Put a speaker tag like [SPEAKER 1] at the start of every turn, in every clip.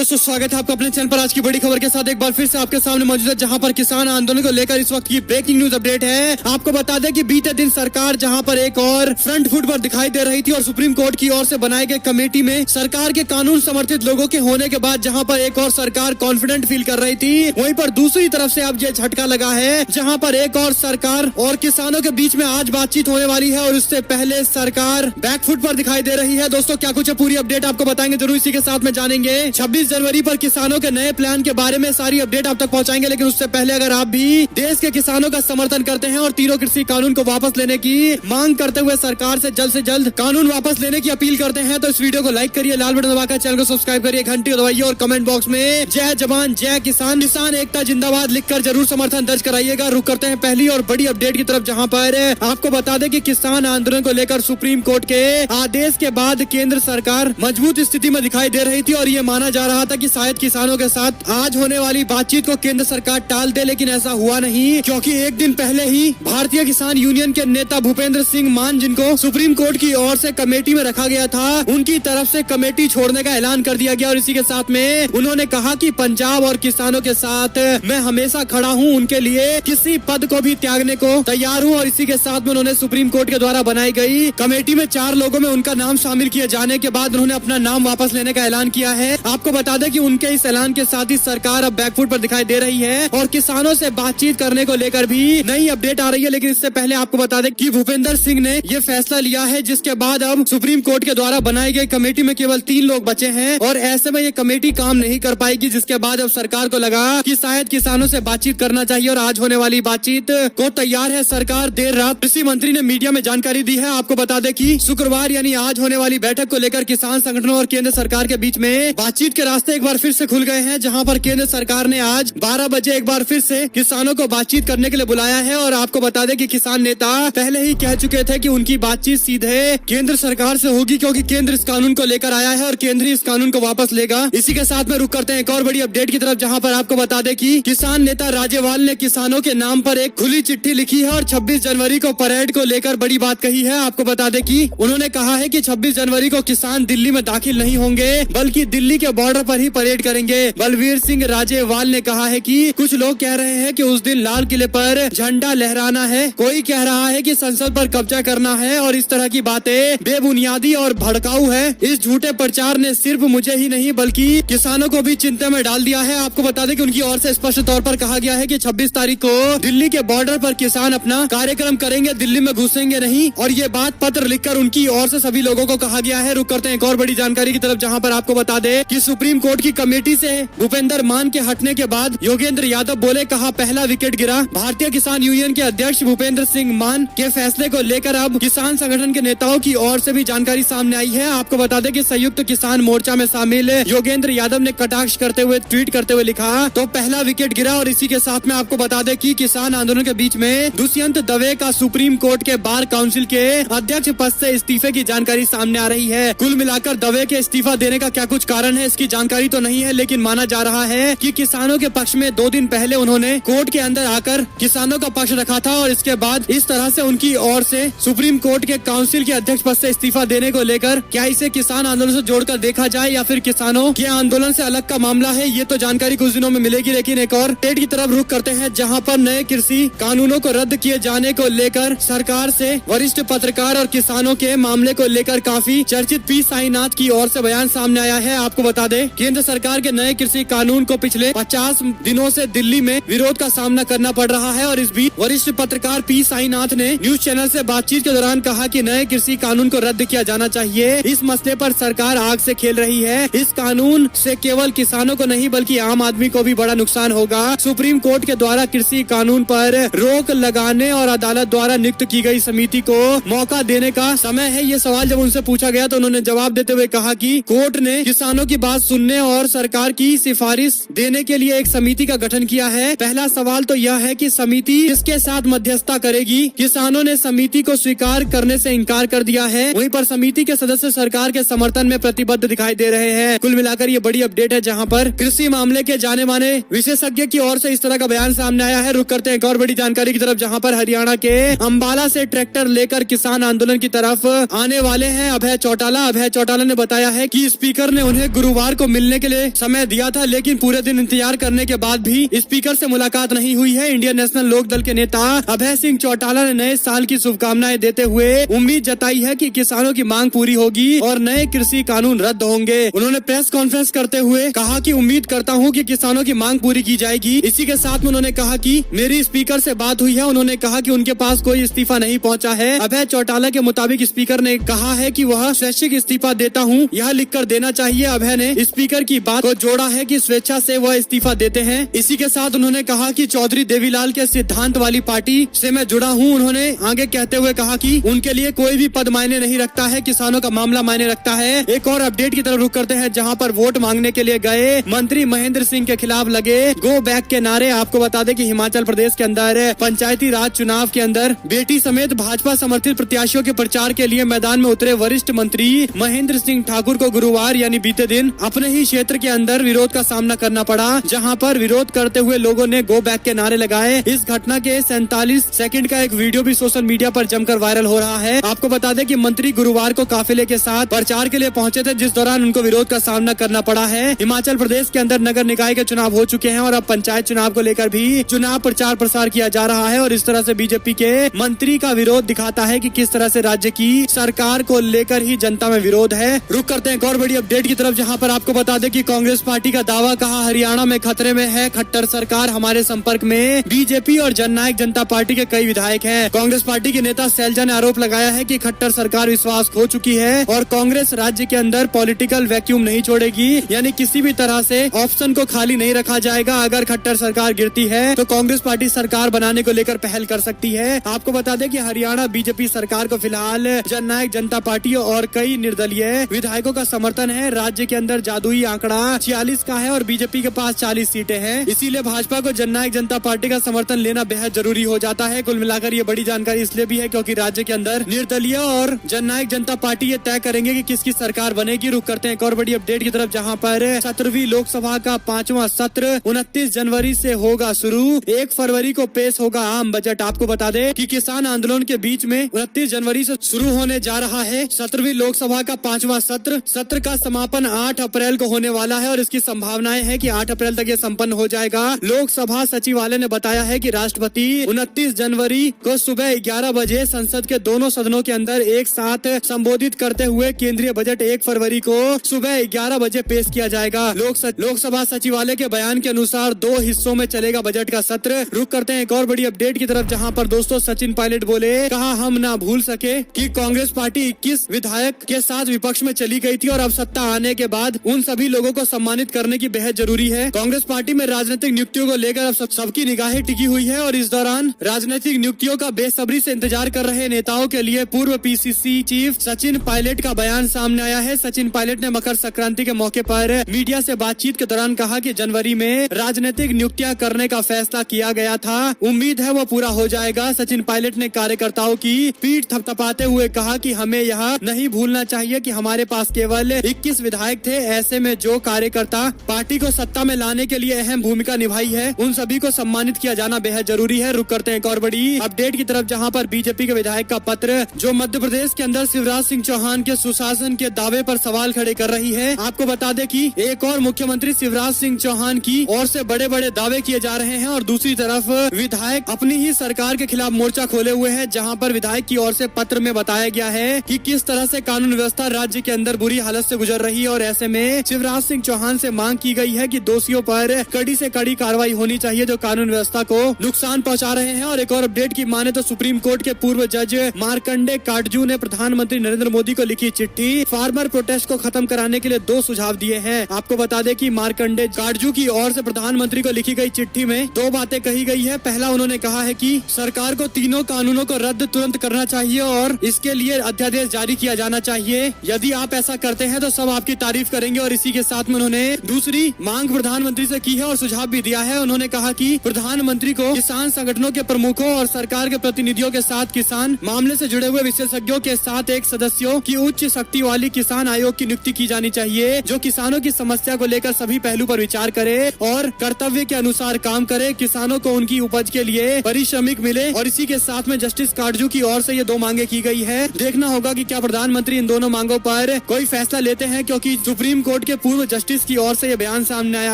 [SPEAKER 1] दोस्तों, स्वागत है आपका अपने चैनल पर। आज की बड़ी खबर के साथ एक बार फिर से आपके सामने मौजूद है, जहां पर किसान आंदोलन को लेकर इस वक्त की ब्रेकिंग न्यूज अपडेट है। आपको बता दें कि बीते दिन सरकार जहां पर एक और फ्रंट फुट पर दिखाई दे रही थी और सुप्रीम कोर्ट की ओर से बनाए गए कमेटी में सरकार के कानून समर्थित लोगों के होने के बाद जहां पर एक और सरकार कॉन्फिडेंट फील कर रही थी, वहीं पर दूसरी तरफ से अब ये झटका लगा है, जहां पर एक और सरकार और किसानों के बीच में आज बातचीत होने वाली है और उससे पहले सरकार बैकफुट पर दिखाई दे रही है। दोस्तों, क्या कुछ है पूरी अपडेट आपको बताएंगे, जरूर इसी के साथ में जानेंगे। 26 जनवरी पर किसानों के नए प्लान के बारे में सारी अपडेट आप तक पहुंचाएंगे, लेकिन उससे पहले अगर आप भी देश के किसानों का समर्थन करते हैं और तीनों कृषि कानून को वापस लेने की मांग करते हुए सरकार से जल्द कानून वापस लेने की अपील करते हैं, तो इस वीडियो को लाइक करिए, लाल बटन दबाकर चैनल को सब्सक्राइब करिए, घंटी दबाइए और कमेंट बॉक्स में जय जवान जय किसान, किसान एकता जिंदाबाद लिखकर जरूर समर्थन दर्ज कराइएगा। रुक करते हैं पहली और बड़ी अपडेट की तरफ, जहां पर आपको बता दें कि किसान आंदोलन को लेकर सुप्रीम कोर्ट के आदेश के बाद केंद्र सरकार मजबूत स्थिति में दिखाई दे रही थी और ये माना जा रहा था कि शायद किसानों के साथ आज होने वाली बातचीत को केंद्र सरकार टाल दे, लेकिन ऐसा हुआ नहीं, क्योंकि एक दिन पहले ही भारतीय किसान यूनियन के नेता भूपेंद्र सिंह मान, जिनको सुप्रीम कोर्ट की ओर से कमेटी में रखा गया था, उनकी तरफ से कमेटी छोड़ने का ऐलान कर दिया गया और इसी के साथ में उन्होंने कहा कि पंजाब और किसानों के साथ मैं हमेशा खड़ा हूं, उनके लिए किसी पद को भी त्यागने को तैयार हूं। और इसी के साथ में उन्होंने सुप्रीम कोर्ट के द्वारा बनाई गई कमेटी में 4 लोगों में उनका नाम शामिल किए जाने के बाद उन्होंने अपना नाम वापस लेने का ऐलान किया है। आपको बता दें कि उनके इस ऐलान के साथ ही सरकार अब बैकफुट पर दिखाई दे रही है और किसानों से बातचीत करने को लेकर भी नई अपडेट आ रही है। लेकिन इससे पहले आपको बता दें कि भूपेंद्र सिंह ने ये फैसला लिया है, जिसके बाद अब सुप्रीम कोर्ट के द्वारा बनाई गई कमेटी में केवल 3 लोग बचे हैं और ऐसे में ये कमेटी काम नहीं कर पाएगी, जिसके बाद अब सरकार को लगा कि शायद किसानों से बातचीत करना चाहिए और आज होने वाली बातचीत को तैयार है सरकार। देर रात कृषि मंत्री ने मीडिया में जानकारी दी है। आपको बता दें कि शुक्रवार यानी आज होने वाली बैठक को लेकर किसान संगठनों और केंद्र सरकार के बीच में बातचीत के रास्ते एक बार फिर से खुल गए हैं, जहां पर केंद्र सरकार ने आज 12 बजे एक बार फिर से किसानों को बातचीत करने के लिए बुलाया है। और आपको बता दें कि किसान नेता पहले ही कह चुके थे कि उनकी बातचीत सीधे केंद्र सरकार से होगी, क्योंकि केंद्र इस कानून को लेकर आया है और केंद्र इस कानून को वापस लेगा। इसी के साथ में रुक करते हैं एक और बड़ी अपडेट की तरफ, जहां पर आपको बता दें कि किसान नेता राजेवाल ने किसानों के नाम पर एक खुली चिट्ठी लिखी है और 26 जनवरी को परेड को लेकर बड़ी बात कही है। आपको बता दें कि उन्होंने कहा है कि 26 जनवरी को किसान दिल्ली में दाखिल नहीं होंगे, बल्कि दिल्ली के बॉर्डर पर ही परेड करेंगे। बलवीर सिंह राजेवाल ने कहा है कि कुछ लोग कह रहे हैं कि उस दिन लाल किले पर झंडा लहराना है, कोई कह रहा है कि संसद पर कब्जा करना है और इस तरह की बातें बेबुनियादी और भड़काऊ है। इस झूठे प्रचार ने सिर्फ मुझे ही नहीं बल्कि किसानों को भी चिंता में डाल दिया है। आपको बता दें कि उनकी ओर से स्पष्ट तौर पर कहा गया है कि 26 तारीख को दिल्ली के बॉर्डर पर किसान अपना कार्यक्रम करेंगे, दिल्ली में घुसेंगे नहीं, और ये बात पत्र लिखकर उनकी ओर से सभी लोगों को कहा गया है। रुक करते हैं एक और बड़ी जानकारी की तरफ, जहां पर आपको बता दें कि सुप्रीम कोर्ट की कमेटी से भूपेंद्र मान के हटने के बाद योगेंद्र यादव बोले, कहा पहला विकेट गिरा। भारतीय किसान यूनियन के अध्यक्ष भूपेंद्र सिंह मान के फैसले को लेकर अब किसान संगठन के नेताओं की ओर से भी जानकारी सामने आई है। आपको बता दें कि संयुक्त किसान मोर्चा में शामिल योगेंद्र यादव ने कटाक्ष करते हुए ट्वीट करते हुए लिखा, तो पहला विकेट गिरा। और इसी के साथ में आपको बता दें कि किसान आंदोलन के बीच में दुष्यंत दवे का सुप्रीम कोर्ट के बार काउंसिल के अध्यक्ष पद से इस्तीफे की जानकारी सामने आ रही है। कुल मिलाकर दवे के इस्तीफा देने का क्या कुछ कारण है, इसकी जानकारी तो नहीं है, लेकिन माना जा रहा है कि किसानों के पक्ष में 2 दिन पहले उन्होंने कोर्ट के अंदर आकर किसानों का पक्ष रखा था और इसके बाद इस तरह से उनकी ओर से सुप्रीम कोर्ट के काउंसिल के अध्यक्ष पद से इस्तीफा देने को लेकर क्या इसे किसान आंदोलन से जोड़कर देखा जाए या फिर किसानों के आंदोलन से अलग का मामला है, ये तो जानकारी कुछ दिनों में मिलेगी। लेकिन एक और स्टेट की तरफ रुख करते हैं, जहाँ पर नए कृषि कानूनों को रद्द किए जाने को लेकर सरकार से वरिष्ठ पत्रकार और किसानों के मामले को लेकर काफी चर्चित पी साईनाथ की ओर से बयान सामने आया है। आपको बता दें केंद्र सरकार के नए कृषि कानून को पिछले 50 दिनों से दिल्ली में विरोध का सामना करना पड़ रहा है और इस बीच वरिष्ठ पत्रकार पी साईनाथ ने न्यूज चैनल से बातचीत के दौरान कहा कि नए कृषि कानून को रद्द किया जाना चाहिए। इस मसले पर सरकार आग से खेल रही है। इस कानून से केवल किसानों को नहीं बल्कि आम आदमी को भी बड़ा नुकसान होगा। सुप्रीम कोर्ट के द्वारा कृषि कानून पर रोक लगाने और अदालत द्वारा नियुक्त की गई समिति को मौका देने का समय है। ये सवाल जब उनसे पूछा गया तो उन्होंने जवाब देते हुए कहा कि कोर्ट ने किसानों की बात सुनने और सरकार की सिफारिश देने के लिए एक समिति का गठन किया है। पहला सवाल तो यह है कि समिति किसके साथ मध्यस्थता करेगी। किसानों ने समिति को स्वीकार करने से इनकार कर दिया है, वहीं पर समिति के सदस्य सरकार के समर्थन में प्रतिबद्ध दिखाई दे रहे हैं। कुल मिलाकर ये बड़ी अपडेट है, जहां पर कृषि मामले के जाने माने विशेषज्ञ की ओर से इस तरह का बयान सामने आया है। रुक करते हैं एक और बड़ी जानकारी की तरफ, जहां पर हरियाणा के अंबाला से ट्रैक्टर लेकर किसान आंदोलन की तरफ आने वाले हैं अभय चौटाला। अभय चौटाला ने बताया है कि स्पीकर ने उन्हें गुरुवार को मिलने के लिए समय दिया था, लेकिन पूरे दिन इंतजार करने के बाद भी स्पीकर से मुलाकात नहीं हुई है। इंडियन नेशनल लोक दल के नेता अभय सिंह चौटाला ने नए साल की शुभकामनाएं देते हुए उम्मीद जताई है कि किसानों की मांग पूरी होगी और नए कृषि कानून रद्द होंगे। उन्होंने प्रेस कॉन्फ्रेंस करते हुए कहा कि उम्मीद करता हूं कि किसानों की मांग पूरी की जाएगी। इसी के साथ में उन्होंने कहा कि मेरी स्पीकर से बात हुई है। उन्होंने कहा कि उनके पास कोई इस्तीफा नहीं पहुंचा है। अभय चौटाला के मुताबिक स्पीकर ने कहा है कि वह स्वैच्छिक इस्तीफा देता हूं, यह लिखकर देना चाहिए। अभय ने स्पीकर की बात को जोड़ा है कि स्वेच्छा से वह इस्तीफा देते हैं। इसी के साथ उन्होंने कहा कि चौधरी देवीलाल के सिद्धांत वाली पार्टी से मैं जुड़ा हूं। उन्होंने आगे कहते हुए कहा कि उनके लिए कोई भी पद मायने नहीं रखता है, किसानों का मामला मायने रखता है। एक और अपडेट की तरफ रुक करते हैं, जहां पर वोट मांगने के लिए गए मंत्री महेंद्र सिंह के खिलाफ लगे गो बैक के नारे। आपको बता दें कि हिमाचल प्रदेश के अंदर पंचायती राज चुनाव के अंदर बेटी समेत भाजपा समर्थित प्रत्याशियों के प्रचार के लिए मैदान में उतरे वरिष्ठ मंत्री महेंद्र सिंह ठाकुर को गुरुवार यानी बीते दिन अपने ही क्षेत्र के अंदर विरोध का सामना करना पड़ा, जहां पर विरोध करते हुए लोगों ने गो बैक के नारे लगाए। इस घटना के 47 सेकंड का एक वीडियो भी सोशल मीडिया पर जमकर वायरल हो रहा है। आपको बता दें कि मंत्री गुरुवार को काफिले के साथ प्रचार के लिए पहुंचे थे, जिस दौरान उनको विरोध का सामना करना पड़ा है। हिमाचल प्रदेश के अंदर नगर निकाय के चुनाव हो चुके हैं और अब पंचायत चुनाव को लेकर भी चुनाव प्रचार प्रसार किया जा रहा है और इस तरह से बीजेपी के मंत्री का विरोध दिखाता है कि किस तरह से राज्य की सरकार को लेकर ही जनता में विरोध है। रुक करते हैं एक और बड़ी अपडेट की तरफ, जहां पर आपको बता दें कि कांग्रेस पार्टी का दावा, कहा हरियाणा में खतरे में है खट्टर सरकार, हमारे संपर्क में बीजेपी और जननायक जनता पार्टी के कई विधायक हैं। कांग्रेस पार्टी के नेता सैलजा ने आरोप लगाया है कि खट्टर सरकार विश्वास खो चुकी है और कांग्रेस राज्य के अंदर पॉलिटिकल वैक्यूम नहीं छोड़ेगी, यानी किसी भी तरह से ऑप्शन को खाली नहीं रखा जाएगा। अगर खट्टर सरकार गिरती है तो कांग्रेस पार्टी सरकार बनाने को लेकर पहल कर सकती है। आपको बता दें कि हरियाणा बीजेपी सरकार को फिलहाल जननायक जनता पार्टी और कई निर्दलीय विधायकों का समर्थन है। राज्य के अंदर जादुई आंकड़ा 46 का है और बीजेपी के पास 40 सीटें हैं, इसीलिए भाजपा को जननायक जनता पार्टी का समर्थन लेना बेहद जरूरी हो जाता है। कुल मिलाकर ये बड़ी जानकारी इसलिए भी है क्योंकि राज्य के अंदर निर्दलीय और जननायक जनता पार्टी ये तय करेंगे कि किसकी सरकार बनेगी। रुक करते हैं एक और बड़ी अपडेट की तरफ, जहां पर 17वीं लोकसभा का 5वां सत्र 29 जनवरी से होगा शुरू। 1 फरवरी को पेश होगा आम बजट। आपको बता दें कि किसान आंदोलन के बीच में 29 जनवरी से शुरू होने जा रहा है 17वीं लोकसभा का 5वां सत्र का समापन 8 अप्रैल को होने वाला है और इसकी संभावनाएं है कि 8 अप्रैल तक ये संपन्न हो जाएगा। लोकसभा सचिवालय ने बताया है कि राष्ट्रपति 29 जनवरी को सुबह 11 बजे संसद के दोनों सदनों के अंदर एक साथ संबोधित करते हुए केंद्रीय बजट 1 फरवरी को सुबह 11 बजे पेश किया जाएगा। लोकसभा सचिवालय के बयान के अनुसार 2 हिस्सों में चलेगा बजट का सत्र। रुक करते हैं एक और बड़ी अपडेट की तरफ, जहां पर दोस्तों सचिन पायलट बोले, कहा हम ना भूल सके कि कांग्रेस पार्टी 21 विधायक के साथ विपक्ष में चली गई थी और अब सत्ता आने के बाद उन सभी लोगों को सम्मानित करने की बेहद जरूरी है। कांग्रेस पार्टी में राजनीतिक नियुक्तियों को लेकर अब सबकी निगाहें टिकी हुई है और इस दौरान राजनीतिक नियुक्तियों का बेसब्री से इंतजार कर रहे नेताओं के लिए पूर्व पीसीसी चीफ सचिन पायलट का बयान सामने आया है। सचिन पायलट ने मकर संक्रांति के मौके पर मीडिया से बातचीत के दौरान कहा कि जनवरी में राजनीतिक नियुक्तियां करने का फैसला किया गया था, उम्मीद है वो पूरा हो जाएगा। सचिन पायलट ने कार्यकर्ताओं की पीठ थपथपाते हुए कहा कि हमें यह नहीं भूलना चाहिए कि हमारे पास केवल 21 विधायक थे, ऐसे में जो कार्यकर्ता पार्टी को सत्ता में लाने के लिए अहम भूमिका निभाई है उन सभी को सम्मानित किया जाना बेहद जरूरी है। रुक करते हैं एक और बड़ी अपडेट की तरफ, जहां पर बीजेपी के विधायक का पत्र जो मध्य प्रदेश के अंदर शिवराज सिंह चौहान के सुशासन के दावे पर सवाल खड़े कर रही है। आपको बता दें कि एक और मुख्यमंत्री शिवराज सिंह चौहान की ओर से बड़े बड़े दावे किए जा रहे हैं और दूसरी तरफ विधायक अपनी ही सरकार के खिलाफ मोर्चा खोले हुए हैं, जहां पर विधायक की ओर से पत्र में बताया गया है कि किस तरह से कानून व्यवस्था राज्य के अंदर बुरी हालत से गुजर रही है और ऐसे में शिवराज सिंह चौहान से मांग की गई है कि दोषियों पर कड़ी से कड़ी कार्रवाई होनी चाहिए जो कानून व्यवस्था को नुकसान पहुंचा रहे हैं। और एक और अपडेट की माने तो सुप्रीम कोर्ट के पूर्व जज मार्कंडे काटजू ने प्रधानमंत्री नरेंद्र मोदी को लिखी चिट्ठी फार्मर प्रोटेस्ट को खत्म कराने के लिए 2 सुझाव दिए हैं। आपको बता दें कि मार्कंडे काटजू की ओर से प्रधानमंत्री को लिखी गई चिट्ठी में 2 बातें कही गई है। पहला, उन्होंने कहा है कि सरकार को तीनों कानूनों को रद्द तुरंत करना चाहिए और इसके लिए अध्यादेश जारी किया जाना चाहिए। यदि आप ऐसा करते हैं तो सब आपकी तारीफ करेंगे। और इसी के साथ में उन्होंने दूसरी मांग प्रधानमंत्री से की है और सुझाव भी दिया है। उन्होंने कहा कि प्रधानमंत्री को किसान संगठनों के प्रमुखों और सरकार के प्रतिनिधियों के साथ किसान मामले से जुड़े हुए विशेषज्ञों के साथ एक सदस्यों की उच्च शक्ति वाली किसान आयोग की नियुक्ति की जानी चाहिए जो किसानों की समस्या को लेकर सभी पहलू पर विचार करे और कर्तव्य के अनुसार काम करे, किसानों को उनकी उपज के लिए पारिश्रमिक मिले। और इसी के साथ में जस्टिस काटजू की ओर से ये 2 मांगे की गई है। देखना होगा कि क्या प्रधानमंत्री इन दोनों मांगों पर कोई फैसला लेते हैं, क्योंकि सुप्रीम कोर्ट कोर्ट के पूर्व जस्टिस की ओर से ये बयान सामने आया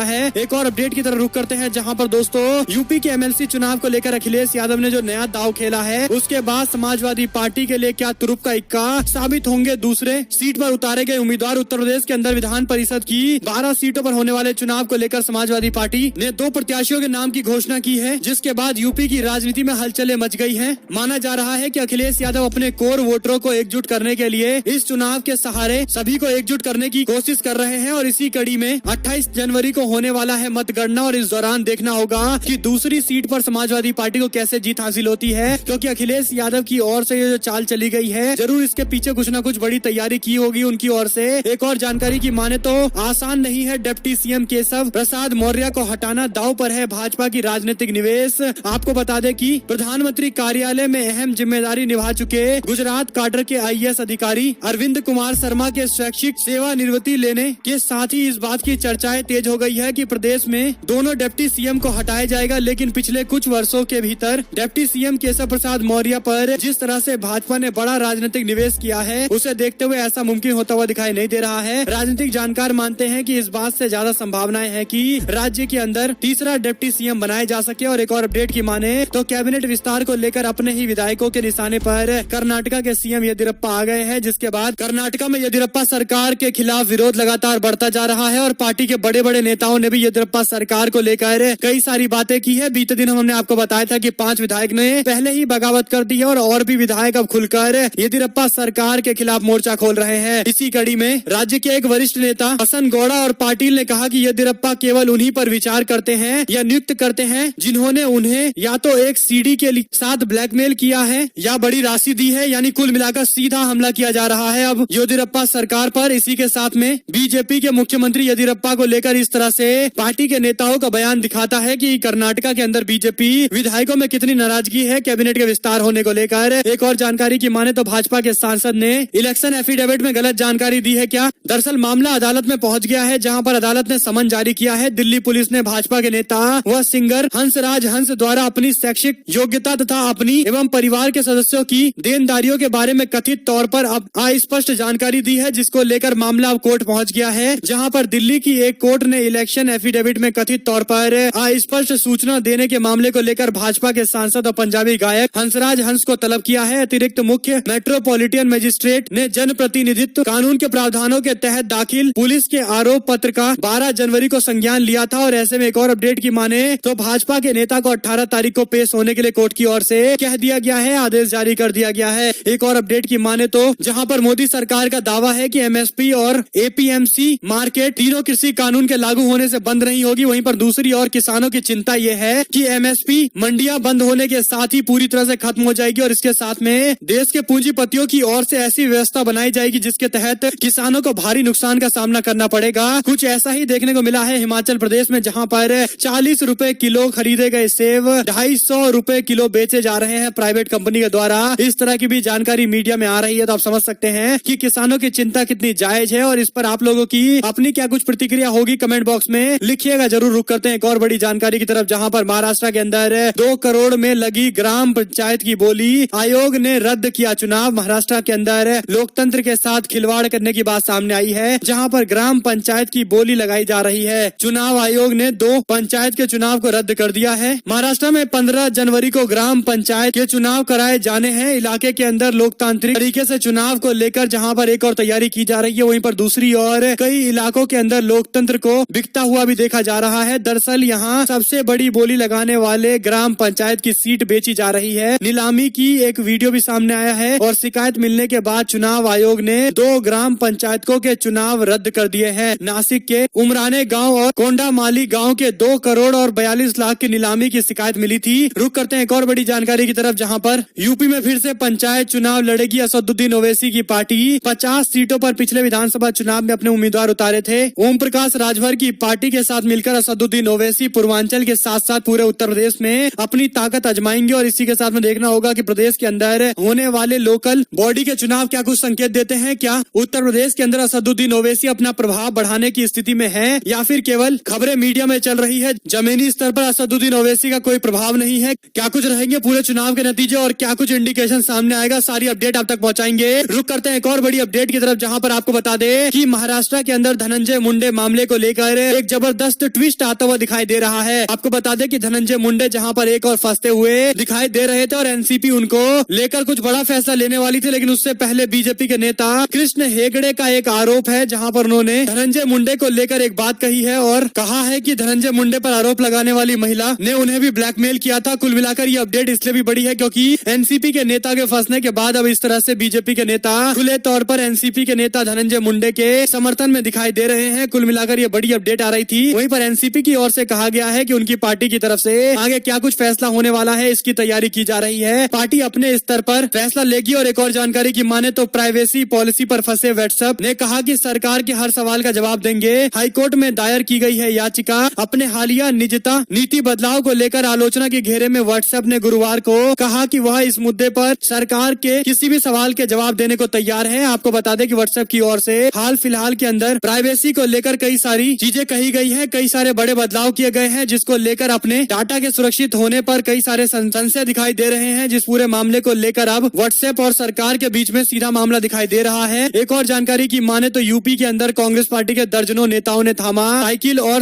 [SPEAKER 1] है। एक और अपडेट की तरफ रुख करते हैं, जहां पर दोस्तों यूपी के एमएलसी चुनाव को लेकर अखिलेश यादव ने जो नया दाव खेला है, उसके बाद समाजवादी पार्टी के लिए क्या तुरुप का इक्का साबित होंगे दूसरे सीट पर उतारे गए उम्मीदवार। उत्तर प्रदेश के अंदर विधान परिषद की 12 सीटों पर होने वाले चुनाव को लेकर समाजवादी पार्टी ने 2 प्रत्याशियों के नाम की घोषणा की है, जिसके बाद यूपी की राजनीति में हलचलें मच गई हैं। माना जा रहा है कि अखिलेश यादव अपने कोर वोटरों को एकजुट करने के लिए इस चुनाव के सहारे सभी को एकजुट करने की कोशिश कर रहे हैं और इसी कड़ी में 28 जनवरी को होने वाला है मतगणना और इस दौरान देखना होगा कि दूसरी सीट पर समाजवादी पार्टी को कैसे जीत हासिल होती है, क्योंकि अखिलेश यादव की ओर से ये जो चाल चली गई है, जरूर इसके पीछे कुछ न कुछ बड़ी तैयारी की होगी उनकी ओर से। एक और जानकारी की माने तो आसान नहीं है डिप्टी सीएम केशव प्रसाद मौर्य को हटाना, दांव पर है भाजपा की राजनीतिक निवेश। आपको बता दें कि प्रधानमंत्री कार्यालय में अहम जिम्मेदारी निभा चुके गुजरात काडर के आईएएस अधिकारी अरविंद कुमार शर्मा के शैक्षिक सेवानिवृत्ति लेने के साथ ही इस बात की चर्चाएं तेज हो गई है कि प्रदेश में दोनों डिप्टी सीएम को हटाया जाएगा। लेकिन पिछले कुछ वर्षों के भीतर डिप्टी सीएम केशव प्रसाद मौर्य पर जिस तरह से भाजपा ने बड़ा राजनीतिक निवेश किया है, उसे देखते हुए ऐसा मुमकिन होता हुआ दिखाई नहीं दे रहा है। राजनीतिक जानकार मानते हैं कि इस बात से ज्यादा संभावनाएं हैं कि राज्य के अंदर तीसरा डिप्टी सीएम बनाया जा सके। और एक और अपडेट की माने तो कैबिनेट विस्तार को लेकर अपने ही विधायकों के निशाने पर कर्नाटका के सीएम येदियुरप्पा आ गए हैं, जिसके बाद कर्नाटका में येदियुरप्पा सरकार के खिलाफ विरोध लगातार बढ़ता जा रहा है और पार्टी के बड़े बड़े नेताओं ने भी येदियुरप्पा सरकार को लेकर कई सारी बातें की है। बीते दिन हमने आपको बताया था कि 5 विधायक ने पहले ही बगावत कर दी है और भी विधायक अब खुलकर येदियुरप्पा सरकार के खिलाफ मोर्चा खोल रहे हैं। इसी कड़ी में राज्य के एक वरिष्ठ नेता बसन गौड़ा और पाटिल ने कहा कि येदियुरप्पा केवल उन्हीं पर विचार करते हैं या नियुक्त करते हैं जिन्होंने उन्हें या तो एक सीडी के साथ ब्लैकमेल किया है या बड़ी राशि दी है, यानी कुल मिलाकर सीधा हमला किया जा रहा है अब येदियुरप्पा सरकार पर। इसी के साथ में बीजेपी के मुख्यमंत्री येदियुरप्पा को लेकर इस तरह से पार्टी के नेताओं का बयान दिखाता है कि कर्नाटका के अंदर बीजेपी विधायकों में कितनी नाराजगी है कैबिनेट के विस्तार होने को लेकर। एक और जानकारी की माने तो भाजपा के सांसद ने इलेक्शन एफिडेविट में गलत जानकारी दी है क्या। दरअसल मामला अदालत में पहुंच गया है, जहां पर अदालत ने समन जारी किया है। दिल्ली पुलिस ने भाजपा के नेता व सिंगर हंसराज हंस द्वारा अपनी शैक्षिक योग्यता तथा अपनी एवं परिवार के सदस्यों की देनदारियों के बारे में कथित तौर पर अब अस्पष्ट जानकारी दी है, जिसको लेकर मामला अब कोर्ट पहुंच गया है, जहां पर दिल्ली की एक कोर्ट ने इलेक्शन एफिडेविट में कथित तौर पर अस्पष्ट सूचना देने के मामले को लेकर भाजपा के सांसद और पंजाबी गायक हंसराज हंस को तलब किया है। अतिरिक्त मुख्य मेट्रोपॉलिटन मजिस्ट्रेट ने जनप्रतिनिधित्व कानून के प्रावधानों के तहत दाखिल पुलिस के आरोप पत्र का 12 जनवरी को संज्ञान लिया था। और ऐसे में एक और अपडेट की माने तो भाजपा के नेता को 18 तारीख को पेश होने के लिए कोर्ट की ओर से कह दिया गया है, आदेश जारी कर दिया गया है। एक और अपडेट की माने तो जहां पर मोदी सरकार का दावा है कि एमएसपी और एपीएमसी मार्केट तीनों कृषि कानून के लागू होने से बंद नहीं होगी, वहीं पर दूसरी ओर किसानों की चिंता ये है कि एमएसपी मंडियां बंद होने के साथ ही पूरी तरह से खत्म हो जाएगी और इसके साथ में देश के पूंजीपतियों की ओर से ऐसी व्यवस्था बनाई जाएगी जिसके तहत किसानों को भारी नुकसान का सामना करना पड़ेगा। कुछ ऐसा ही देखने को मिला है हिमाचल प्रदेश में, जहां पर 40 रुपए किलो खरीदे गए सेब 250 रुपए किलो बेचे जा रहे हैं प्राइवेट कंपनी के द्वारा। इस तरह की भी जानकारी मीडिया में आ रही है, तो आप समझ सकते हैं कि किसानों की चिंता कितनी जायज है। और इस पर आप लोगों की अपनी क्या कुछ प्रतिक्रिया होगी कमेंट बॉक्स में लिखिएगा जरूर। रुक करते हैं एक और बड़ी जानकारी की तरफ, जहां पर महाराष्ट्र के अंदर 2 करोड़ में लगी ग्राम पंचायत की बोली, आयोग ने रद्द किया चुनाव। महाराष्ट्र के अंदर लोकतंत्र के साथ खिलवाड़ करने की बात सामने आई है, जहां पर ग्राम पंचायत की बोली लगाई जा रही है। चुनाव आयोग ने 2 पंचायत के चुनाव को रद्द कर दिया है। महाराष्ट्र में 15 जनवरी को ग्राम पंचायत के चुनाव कराए जाने हैं। इलाके के अंदर लोकतांत्रिक तरीके से चुनाव को लेकर जहां पर एक और तैयारी की जा रही है, वहीं पर दूसरी ओर कई इलाकों के अंदर लोकतंत्र को बिकता हुआ भी देखा जा रहा है। दरअसल यहाँ सबसे बड़ी बोली लगाने वाले ग्राम पंचायत की सीट बेची जा रही है। नीलामी की एक वीडियो भी सामने आया है और शिकायत मिलने के बाद चुनाव आयोग ने 2 ग्राम पंचायतों के चुनाव रद्द कर दिए हैं। नासिक के उमराने गांव और कोंडामाली गांव के 2 करोड़ और 42 लाख की नीलामी की शिकायत मिली थी। रुक करते हैं एक और बड़ी जानकारी की तरफ, जहां पर यूपी में फिर से पंचायत चुनाव लड़ेगी असदुद्दीन ओवैसी की पार्टी। 50 सीटों पर पिछले विधानसभा चुनाव में अपने उम्मीदवार उतारे थे। ओम प्रकाश राजभर की पार्टी के साथ मिलकर असदुद्दीन ओवैसी पूर्वांचल के साथ साथ पूरे उत्तर प्रदेश में अपनी ताकत आजमाएंगे। और इसी के साथ में देखना होगा कि प्रदेश के अंदर होने वाले लोकल बॉडी के चुनाव क्या कुछ संकेत देते हैं। क्या उत्तर प्रदेश के अंदर असदुद्दीन ओवैसी अपना प्रभाव बढ़ाने की स्थिति में है या फिर केवल खबरें मीडिया में चल रही है, जमीनी स्तर पर असदुद्दीन ओवैसी का कोई प्रभाव नहीं है। क्या कुछ रहेंगे पूरे चुनाव के नतीजे और क्या कुछ इंडिकेशन सामने आएगा, सारी अपडेट आप तक पहुंचाएंगे। रुक करते हैं एक और बड़ी अपडेट की तरफ, जहां पर आपको बता दें कि महाराष्ट्र महाराष्ट्र के अंदर धनंजय मुंडे मामले को लेकर एक जबरदस्त ट्विस्ट आता हुआ दिखाई दे रहा है। आपको बता दें कि धनंजय मुंडे जहां पर एक और फंसते हुए दिखाई दे रहे थे और एनसीपी उनको लेकर कुछ बड़ा फैसला लेने वाली थी, लेकिन उससे पहले बीजेपी के नेता कृष्ण हेगड़े का एक आरोप है जहां पर उन्होंने धनंजय मुंडे को लेकर एक बात कही है और कहा है कि धनंजय मुंडे पर आरोप लगाने वाली महिला ने उन्हें भी ब्लैकमेल किया था। कुल मिलाकर ये अपडेट इसलिए भी बड़ी है क्योंकि एनसीपी के नेता के फंसने के बाद अब इस तरह से बीजेपी के नेता खुले तौर पर एनसीपी के नेता धनंजय मुंडे के समर्थन में दिखाई दे रहे हैं। कुल मिलाकर ये बड़ी अपडेट आ रही थी। वहीं पर एनसीपी की ओर से कहा गया है कि उनकी पार्टी की तरफ से आगे क्या कुछ फैसला होने वाला है इसकी तैयारी की जा रही है। पार्टी अपने स्तर पर फैसला लेगी। और एक और जानकारी की माने तो प्राइवेसी पॉलिसी पर फंसे व्हाट्सएप ने कहा कि सरकार के हर सवाल का जवाब देंगे। हाईकोर्ट में दायर की गई है याचिका। अपने हालिया निजता नीति बदलाव को लेकर आलोचना के घेरे में व्हाट्सएप ने गुरुवार को कहा कि वह इस मुद्दे पर सरकार के किसी भी सवाल के जवाब देने को तैयार है। आपको बता दें कि व्हाट्सएप की ओर से हाल फिलहाल के अंदर प्राइवेसी को लेकर कई सारी चीजें कही गई है, कई सारे बड़े बदलाव किए गए हैं जिसको लेकर अपने डाटा के सुरक्षित होने पर कई सारे संशय दिखाई दे रहे हैं। जिस पूरे मामले को लेकर अब व्हाट्सएप और सरकार के बीच में सीधा मामला दिखाई दे रहा है। एक और जानकारी की माने तो यूपी के अंदर कांग्रेस पार्टी के दर्जनों नेताओं ने थामा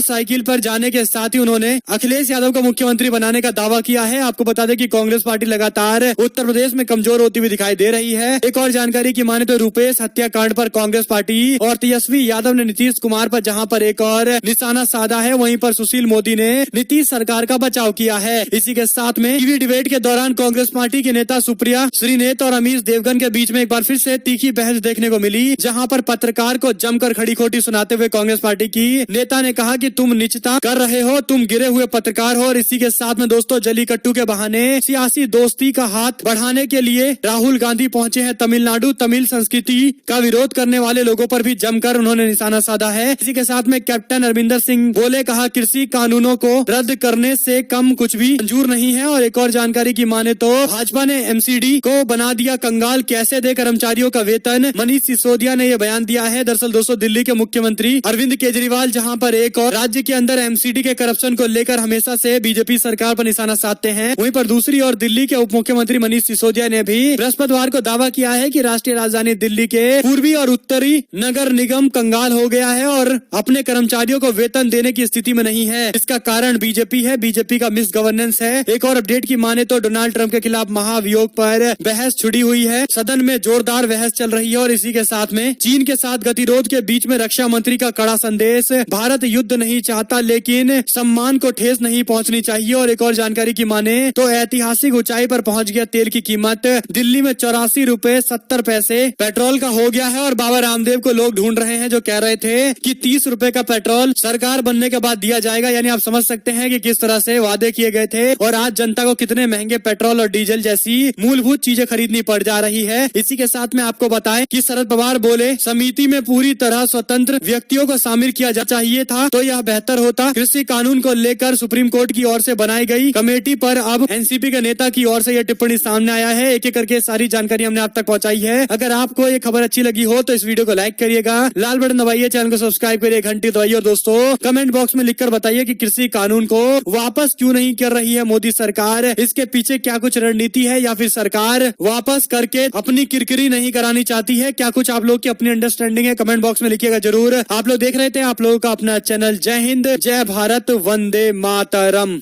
[SPEAKER 1] साइकिल पर जाने के साथ ही उन्होंने अखिलेश यादव को मुख्यमंत्री बनाने का दावा किया है। आपको बता दें कि कांग्रेस पार्टी लगातार उत्तर प्रदेश में कमजोर होती हुई दिखाई दे रही है। एक और जानकारी की माने तो रुपेश हत्याकांड पर कांग्रेस पार्टी और तेजस्वी यादव ने नीतीश कुमार पर जहां पर एक और निशाना साधा है, वहीं पर सुशील मोदी ने नीतीश सरकार का बचाव किया है। इसी के साथ में टीवी डिबेट के दौरान कांग्रेस पार्टी के नेता सुप्रिया श्रीनेत और अमीश देवगन के बीच में एक बार फिर से तीखी बहस देखने को मिली, जहां पर पत्रकार को जमकर खड़ी खोटी सुनाते हुए कांग्रेस पार्टी की नेता ने कहा कि तुम नीचता कर रहे हो, तुम गिरे हुए पत्रकार हो। और इसी के साथ में दोस्तों जलीकट्टू के बहाने सियासी दोस्ती का हाथ बढ़ाने के लिए राहुल गांधी पहुंचे हैं तमिलनाडु। तमिल संस्कृति का विरोध करने वाले लोगों पर भी जमकर उन्होंने निशाना साधा है। इसी के साथ में कैप्टन अरविंदर सिंह बोले, कहा कृषि कानूनों को रद्द करने से कम कुछ भी मंजूर नहीं है। और एक और जानकारी की माने तो भाजपा ने एमसीडी को बना दिया कंगाल, कैसे दे कर्मचारियों का वेतन। मनीष सिसोदिया ने यह बयान दिया है। दरअसल दोस्तों दिल्ली के मुख्यमंत्री अरविंद केजरीवाल जहां पर एक और राज्य के अंदर एमसीडी के करप्शन को लेकर हमेशा से बीजेपी सरकार पर निशाना साधते हैं, वहीं पर दूसरी ओर दिल्ली के उप मुख्यमंत्री मनीष सिसोदिया ने भी बृहस्पतिवार को दावा किया है कि राष्ट्रीय राजधानी दिल्ली के पूर्वी और उत्तरी नगर निगम कंगाल हो गया है और अपने कर्मचारियों को वेतन देने की स्थिति में नहीं है। इसका कारण बीजेपी है, बीजेपी का मिस गवर्नेंस है। एक और अपडेट की माने तो डोनाल्ड ट्रंप के खिलाफ महाभियोग पर बहस छिड़ी हुई है। सदन में जोरदार बहस चल रही है और इसी के साथ में चीन के साथ गतिरोध के बीच में रक्षा मंत्री का कड़ा संदेश, भारत युद्ध नहीं चाहता लेकिन सम्मान को ठेस नहीं पहुंचनी चाहिए। और एक और जानकारी की माने तो ऐतिहासिक ऊंचाई पर पहुंच गया तेल की कीमत, दिल्ली में 84 रुपए 70 पैसे पेट्रोल का हो गया है। और बाबा रामदेव को लोग ढूंढ रहे हैं जो कह रहे थे कि 30 रुपए का पेट्रोल सरकार बनने के बाद दिया जाएगा। यानी आप समझ सकते हैं कि किस तरह से वादे किए गए थे और आज जनता को कितने महंगे पेट्रोल और डीजल जैसी मूलभूत चीजें खरीदनी पड़ जा रही है। इसी के साथ में आपको बताएं कि शरद पवार बोले, समिति में पूरी तरह स्वतंत्र व्यक्तियों को शामिल किया जा चाहिए था तो यह बेहतर होता। कृषि कानून को लेकर सुप्रीम कोर्ट की ओर से बनाई गई कमेटी पर अब एनसीपी के नेता की ओर से यह टिप्पणी सामने आया है। एक एक करके सारी जानकारी हमने आप तक पहुंचाई है। अगर आपको ये खबर अच्छी लगी हो तो इस वीडियो को लाइक करिएगा, लाल बटन दबाइए, चैनल को सब्सक्राइब करिए, घंटी दबाइए और दोस्तों कमेंट बॉक्स में लिखकर बताइए कि कृषि कानून को वापस क्यों नहीं कर रही है मोदी सरकार। इसके पीछे क्या कुछ रणनीति है या फिर सरकार वापस करके अपनी किरकिरी नहीं करानी चाहती है। क्या कुछ आप लोग की अपनी अंडरस्टैंडिंग है, कमेंट बॉक्स में लिखिएगा जरूर। आप लोग देख रहे थे आप लोगों का अपना चैनल जय हिंद, जय भारत, वंदे मातरम।